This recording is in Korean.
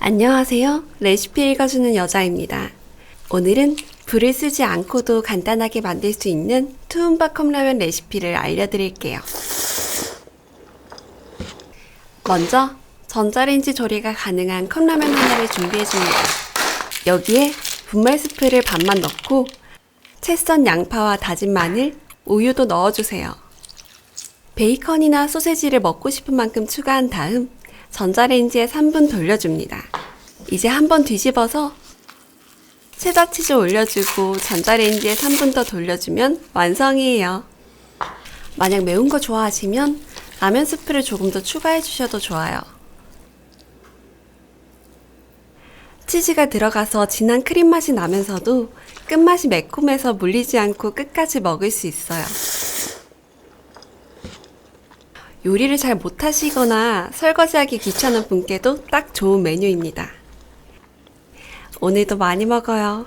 안녕하세요. 레시피 읽어주는 여자입니다. 오늘은 불을 쓰지 않고도 간단하게 만들 수 있는 투움바 컵라면 레시피를 알려드릴게요. 먼저 전자레인지 조리가 가능한 컵라면 하나를 준비해줍니다. 여기에 분말 스프를 반만 넣고 채 썬 양파와 다진 마늘, 우유도 넣어주세요. 베이컨이나 소세지를 먹고 싶은 만큼 추가한 다음 전자레인지에 3분 돌려줍니다. 이제 한번 뒤집어서 체다 치즈 올려주고 전자레인지에 3분 더 돌려주면 완성이에요. 만약 매운 거 좋아하시면 라면 스프를 조금 더 추가해 주셔도 좋아요. 치즈가 들어가서 진한 크림 맛이 나면서도 끝맛이 매콤해서 물리지 않고 끝까지 먹을 수 있어요. 요리를 잘 못하시거나 설거지하기 귀찮은 분께도 딱 좋은 메뉴입니다. 오늘도 많이 먹어요.